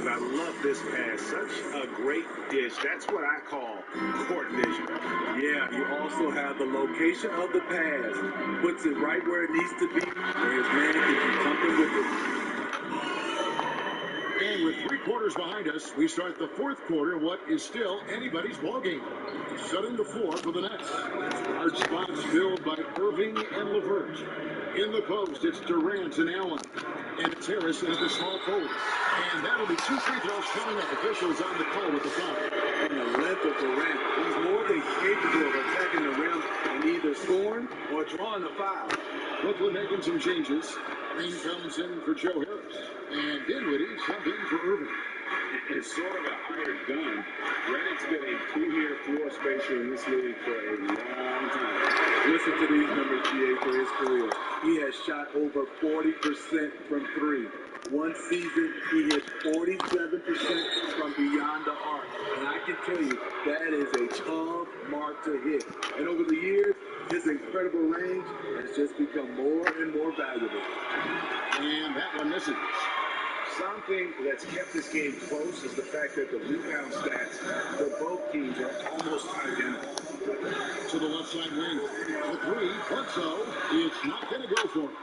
I love this pass. Such a great dish. That's what I call court vision. Yeah, you also have the location of the pass. Puts it right where it needs to be, where his man can do something with it. And with 3 quarters behind us, we start the 4th quarter of what is still anybody's ballgame. Setting the floor for the Nets. Large spots filled by Irving and LeVert. In the post, it's Durant and Allen. And it's Harrison at the small forward. And that'll be 2 free throws coming up. Officials on the call with the foul. And the length of Durant, he's more than capable of attacking the rim and either scoring or drawing a foul. Brooklyn making some changes. Green comes in for Joe Harris. And Dinwiddie subbed in for Irving. It's sort of a hired gun. Reddick's been a premier floor spacer in this league for a long time. Listen to these numbers, GA, for his career. He has shot over 40% from 3. One season, he hit 47% from beyond the arc. And I can tell you, that is a tough mark to hit. And over the years, his incredible range has just become more and more valuable. And that one misses. Something that's kept this game close is the fact that the rebound stats for both teams are almost identical. To the left side wing. The 3, Bledsoe, it's not going to go for him.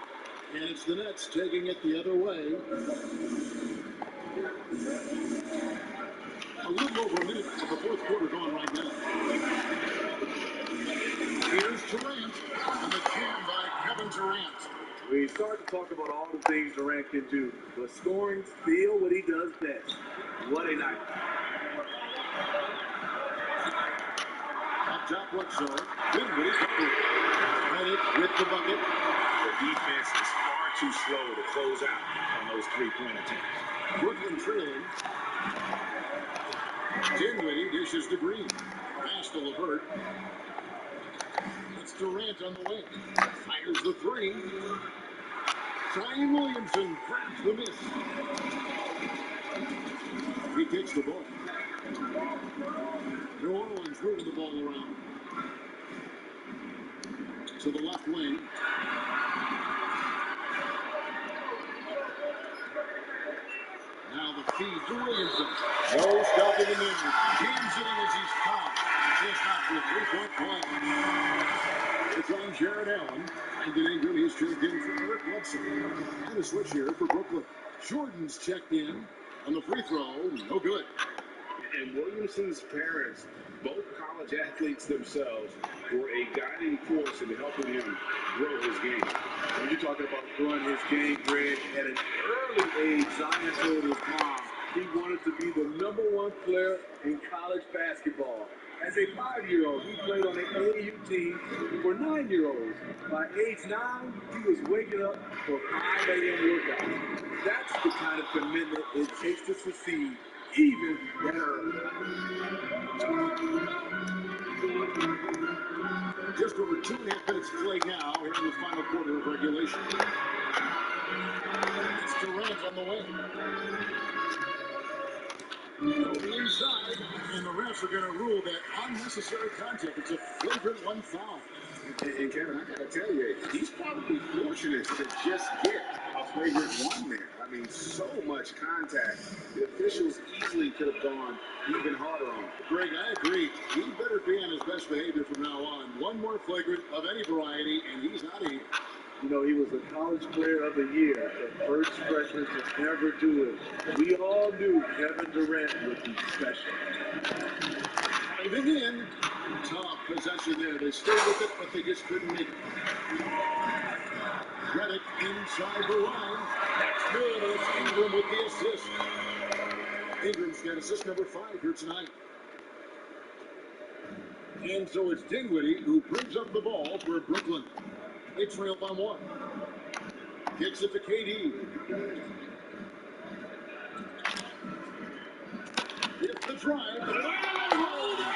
And it's the Nets taking it the other way. A little over a minute of the 4th quarter going right now. Here's Durant on the jam by Kevin Durant. We start to talk about all the things Durant can do, but scoring still what he does best. What a night. Up top, Bledsoe. Dinwiddie Reddick with the bucket. The defense is far too slow to close out on those 3-point attempts. Brooklyn trailing. Dinwiddie dishes to Green. Pass to LeVert. It's Durant on the wing. Fires the 3. Zion Williamson grabs the miss. He takes the ball. New Orleans moving the ball around. To the left wing. Now the feed to Williamson. No stopping him in. Jams it in as he's fouled. Just not for a 3-point play. It's on Jared Allen. And Ingram, he's checked in for Eric Bledsoe. And a switch here for Brooklyn. Jordan's checked in on the free throw. No good. And Williamson's parents, both college athletes themselves, were a guiding force in helping him grow his game. When you're talking about growing his game, Greg, at an early age, Zion told his mom he wanted to be the #1 player in college basketball. As a 5-year-old, he played on the AAU team for 9-year-olds. By age 9, he was waking up for 5 a.m. workouts. That's the kind of commitment it takes to succeed, even that early. Just over 2.5 minutes to play now here in the final quarter of regulation. It's Durant on the wing. Over inside, and the refs are going to rule that unnecessary contact. It's a flagrant 1 foul. And Kevin, I got to tell you, he's probably fortunate to just get a flagrant 1 there. I mean, so much contact. The officials easily could have gone even harder on him. Greg, I agree. He better be on his best behavior from now on. One more flagrant of any variety, and he's out of here. You know, he was the College Player of the Year, the first freshman to ever do it. We all knew Kevin Durant would be special. Diving in. Tough possession there. They stayed with it, but they just couldn't make it. Reddick inside the line. That's good. It's Ingram with the assist. Ingram's got assist number 5 here tonight. And so it's Dinwiddie who brings up the ball for Brooklyn. They trail by 1. Gets it to KD. It's the drive. Hold on!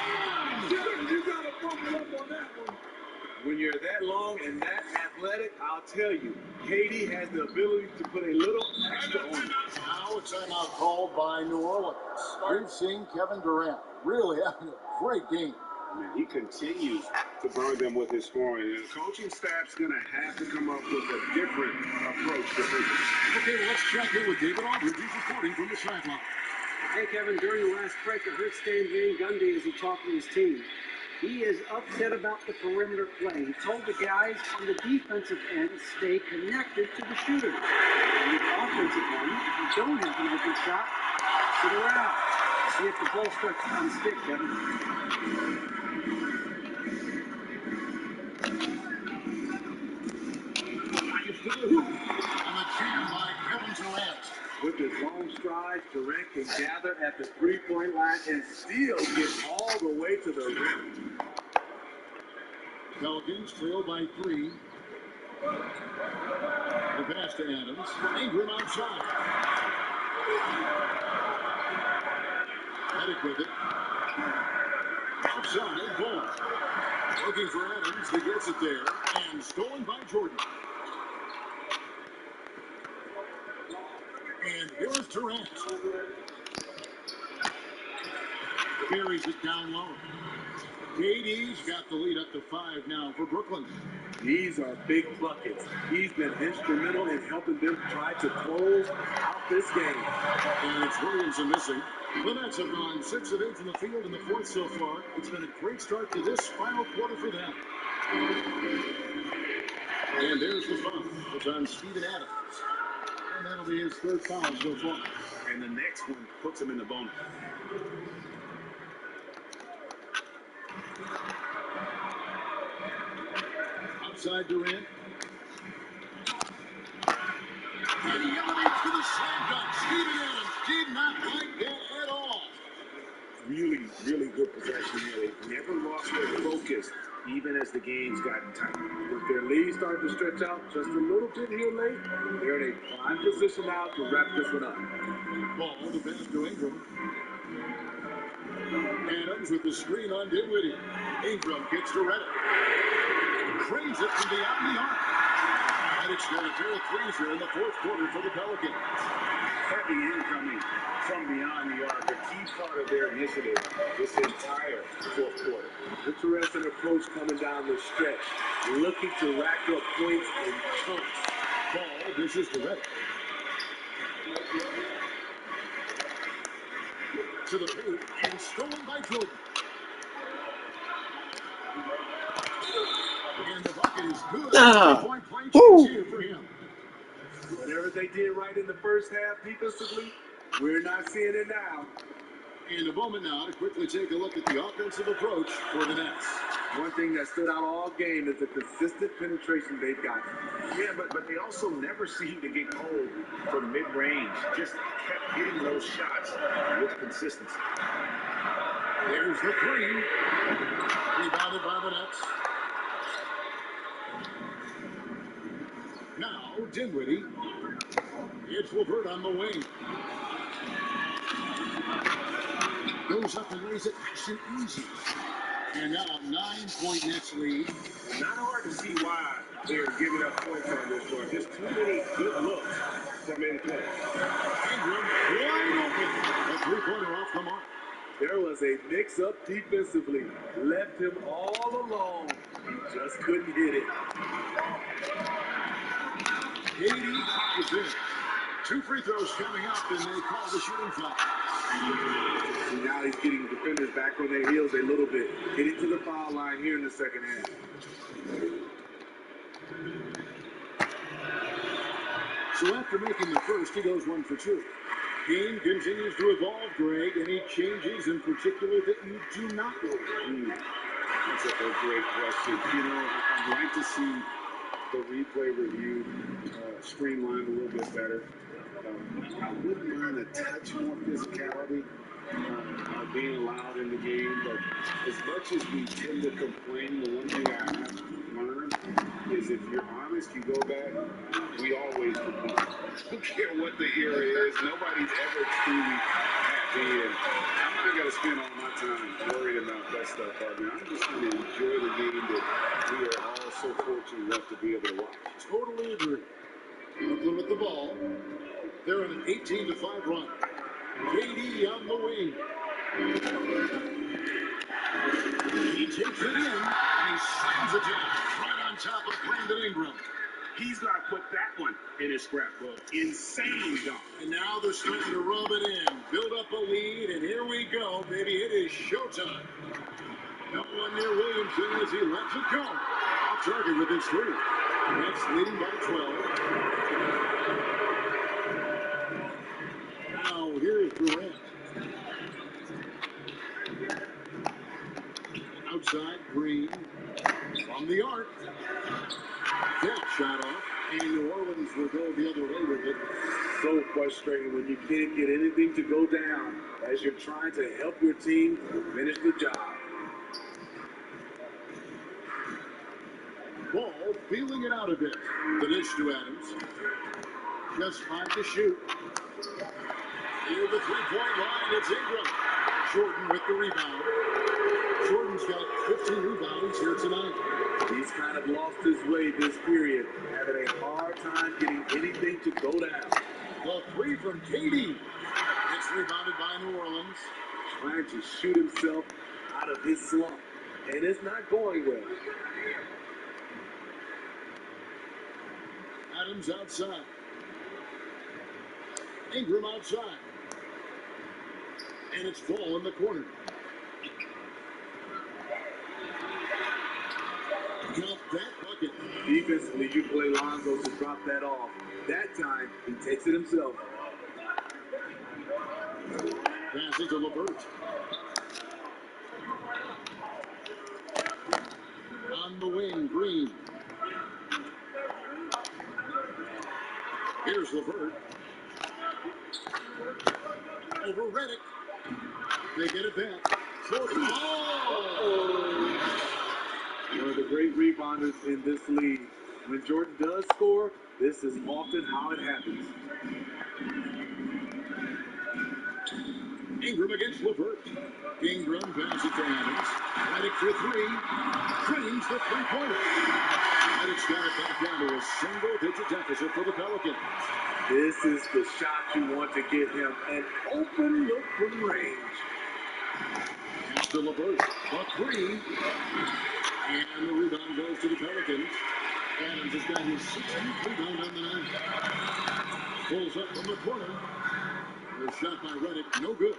You got to bump it up on that one. When you're that long and that athletic, I'll tell you, KD has the ability to put a little extra on it. Now a timeout called by New Orleans. We've seen Kevin Durant really having a great game. Man, he continues to burn them with his scoring. And the coaching staff's going to have to come up with a different approach to business. Okay, well, let's check in with David Aldridge. He's reporting from the sideline. Hey, Kevin, during the last break, I heard Stan Van Gundy as he talked to his team. He is upset about the perimeter play. He told the guys on the defensive end stay connected to the shooters. On the offensive end, if you don't have an open shot, sit around. See if the ball starts to unstick, Kevin. Drives to the hoop. And a jam by Kevin Durant. With his long strides, Durant can gather at the three-point line and still get all the way to the rim. Pelicans trail by 3. The pass to Adams. Ingram outside. Headed with it. Outside, ball. Looking for Adams. He gets it there. And stolen by Jordan. And here's Durant. Carries it down low. KD's got the lead up to 5 now for Brooklyn. These are big buckets. He's been instrumental in helping them try to close out this game. And it's Williamson missing. The Nets have gone 6 of 8 from the field in the fourth so far. It's been a great start to this final quarter for them. And there's the foul. It's on Steven Adams. And that'll be his 3rd foul so far. And the next one puts him in the bonus. Outside Durant. And he elevates to the slam dunk. Steven Adams did not like that at all. Really, really good possession here. They never lost their focus, even as the game's gotten tighter. With their lead starting to stretch out just a little bit here late, they're in a prime position now to wrap this one up. Ball to pass to Ingram. Adams with the screen on Dinwiddie. Ingram gets to Reddick. Cranes it from beyond the arc. Reddick's got a pair of threes here in the fourth quarter for the Pelicans. Heavy incoming from beyond the arc, a key part of their initiative this entire fourth quarter. Interesting approach coming down the stretch, looking to rack up points in chunks. Ball dishes to Reddick. To the paint and stolen by Jordan. And the bucket is good. 3-point play chance here for him. Whatever they did right in the first half defensively, we're not seeing it now. And a moment now to quickly take a look at the offensive approach for the Nets. One thing that stood out all game is the consistent penetration they've got. Yeah, but they also never seem to get cold from mid-range. Just kept hitting those shots with consistency. There's the 3. Rebounded by the Nets. Now, Dinwiddie. It's LeVert on the wing. Goes up and lays it nice and easy. And now a 9-point Nets lead. Not hard to see why they're giving up points on this one. Just too many good looks from in play. Ingram wide open. A 3-pointer off the mark. There was a mix-up defensively. Left him all alone. He just couldn't hit it. KD is in. 2 free throws coming up, and they call the shooting foul. And now he's getting the defenders back on their heels a little bit. Getting to the foul line here in the second half. So after making the first, he goes 1 for 2. Game continues to evolve, Greg. Any changes in particular that you do not know? That's a great question. You know, I'd like to see the replay review streamlined a little bit better. I wouldn't mind a touch more physicality being allowed in the game, but as much as we tend to complain, the one thing I've learned is if you're honest, you go back, we always complain. I don't care what the era is, nobody's ever truly happy, and I'm not going to spend all my time worried about that stuff. I'm just going to enjoy the game that we are all so fortunate enough to be able to watch. Totally agree. Brooklyn with the ball. They're on an 18-5 run. KD on the wing. He takes it in, and he slams it down right on top of Brandon Ingram. He's got to put that one in his scrapbook. Insanely dumb. And now they're starting to rub it in, build up a lead, and here we go, baby. It is showtime. No one near Williamson as he lets it go. Off target with his three. Nets leading by 12. Now here's Durant. Outside, Green. From the arc. That shot off. And New Orleans will go the other way with it. So frustrating when you can't get anything to go down as you're trying to help your team finish the job. Ball feeling it out a bit. The dish to Adams. Just 5 to shoot. Near the three-point line, it's Ingram. Jordan with the rebound. Jordan's got 15 rebounds here tonight. He's kind of lost his way this period, having a hard time getting anything to go down. The three from KD. It's rebounded by New Orleans. Trying to shoot himself out of his slump, and it's not going well. Adams outside. Ingram outside. And it's Ball in the corner. Count that bucket. Defensively, you play Lonzo to drop that off. That time, he takes it himself. Pass it to LeVert. On the wing, Green. Here's LeVert. Over Redick. They get it back. Jordan. Oh! One of the great rebounders in this league. When Jordan does score, this is often how it happens. Ingram against LeVert. Ingram passes it to Adams. Redick for three. Drains the three-pointer. Redick's got it back down to a single-digit deficit for the Pelicans. This is the shot you want to get him. An open look from range. Pass to LeVert. A three. And the rebound goes to the Pelicans. Adams has got his 16th rebound on the night. Pulls up from the corner. The shot by Redick, no good.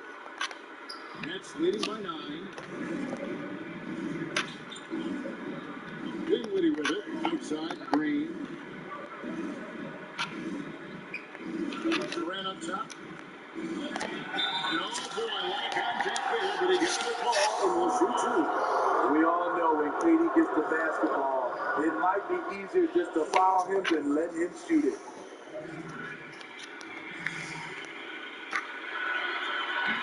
Nets leading by 9. Dinwiddie with it. Outside, Green. Durant up top. No, boy, a lot of contact there, but he gets the ball and will shoot two. We all know when KD gets the basketball, it might be easier just to foul him than let him shoot it.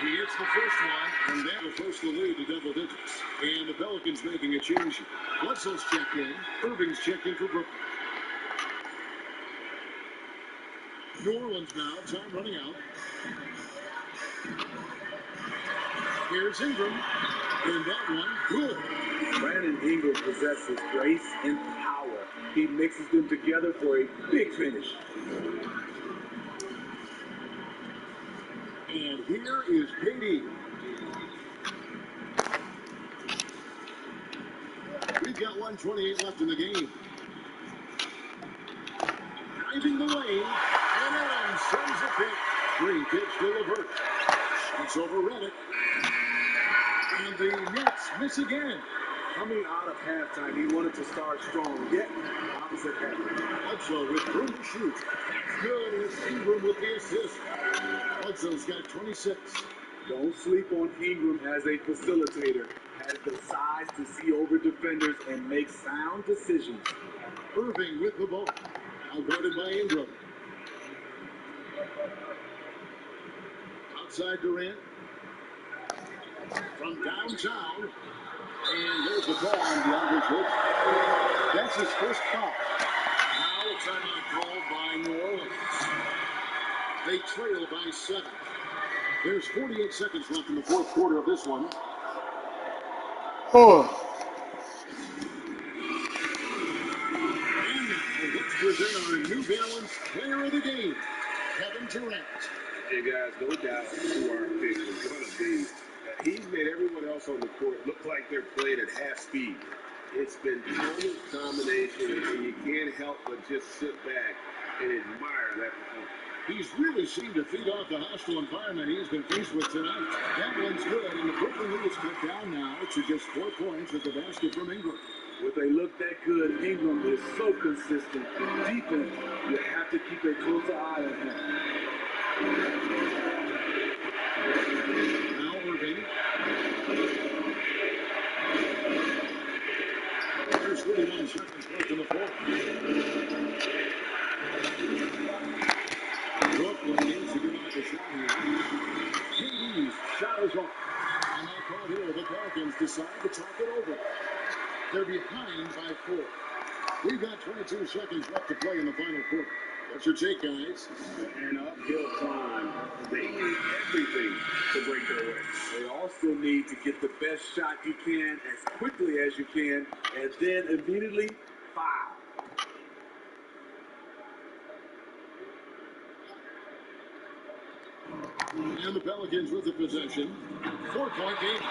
He hits the first one, and that'll force the lead to double digits. And the Pelicans making a change. Bledsoe's checked in. Irving's checked in for Brooklyn. New Orleans now, time running out. Here's Ingram. And that one, good. Brandon Ingram possesses grace and power. He mixes them together for a big finish. And here is KD. We've got 1:28 left in the game. Driving the lane, and Adams sends it back. Green pitch to LeVert. It's over Redick. And the Nets miss again. Coming out of halftime, he wanted to start strong, yet opposite happened. Bledsoe with room to shoot. That's good. It's Ingram with the assist. Bledsoe's got 26. Don't sleep on Ingram as a facilitator. Has the size to see over defenders and make sound decisions. Irving with the ball. Now guarded by Ingram. Outside Durant. From downtown. And there's the call on DeAndre Jordan. That's his first foul. Now a timeout called by New Orleans. They trail by 7. There's 48 seconds left in the fourth quarter of this one. And now let's present our New Balance Player of the Game, Kevin Durant. Hey, guys, no doubt who our pick is going to be. He's made everyone else on the court look like they're playing at half speed. It's been total domination, and you can't help but just sit back and admire that performance. He's really seemed to feed off the hostile environment he's been faced with tonight. That one's good, and the Brooklyn lead is cut down now to just 4 points with the basket from Ingram. When they look that good, Ingram is so consistent. Defense, you have to keep a closer eye on him. Now Irving. There's 31 seconds left in the fourth. Brooklyn needs to get off the shot here. KD's shot is off. And now caught here, the Pelicans decide to talk it over. They're behind by 4. We've got 22 seconds left to play in the final quarter. What's your take, guys? An uphill climb. They need everything to break their way. They also need to get the best shot you can as quickly as you can, and then immediately foul. And the Pelicans with the possession. 4-point game.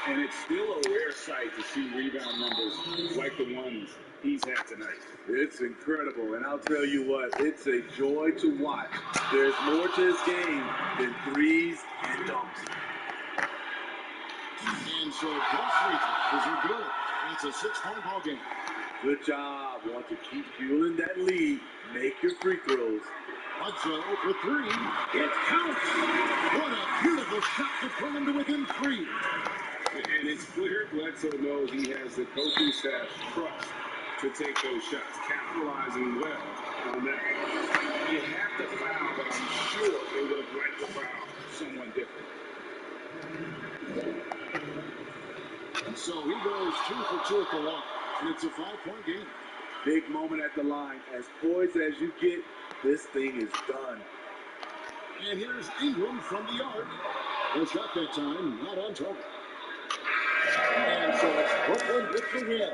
And it's still a rare sight to see rebound numbers like the ones he's had tonight. It's incredible, and I'll tell you what, it's a joy to watch. There's more to this game than threes and dunks. And so both free throws are good. And it's a 6-point ball game. Good job. Want to keep fueling that lead. Make your free throws. Bledsoe for 3. It counts. What a beautiful shot to pull him to within 3. And it's clear Bledsoe knows he has the coaching staff's trust to take those shots, capitalizing well on that. You have to foul, but I'm sure they would have liked to foul someone different. So he goes 2 for 2 at the line, and it's a 5-point game. Big moment at the line. As poised as you get, this thing is done. And here's Ingram from the arc. The shot that time, not on target. And so it's Brooklyn with the win.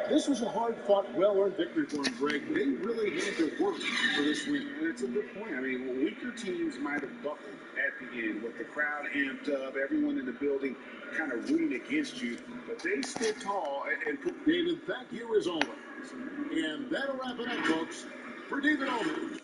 This was a hard-fought, well-earned victory for them, Greg. They really had to work for this win. And it's a good point. I mean, weaker teams might have buckled at the end with the crowd amped up, everyone in the building kind of rooting against you. But they stood tall and put David, thank you as always. And that'll wrap it up, folks. For David Aldridge,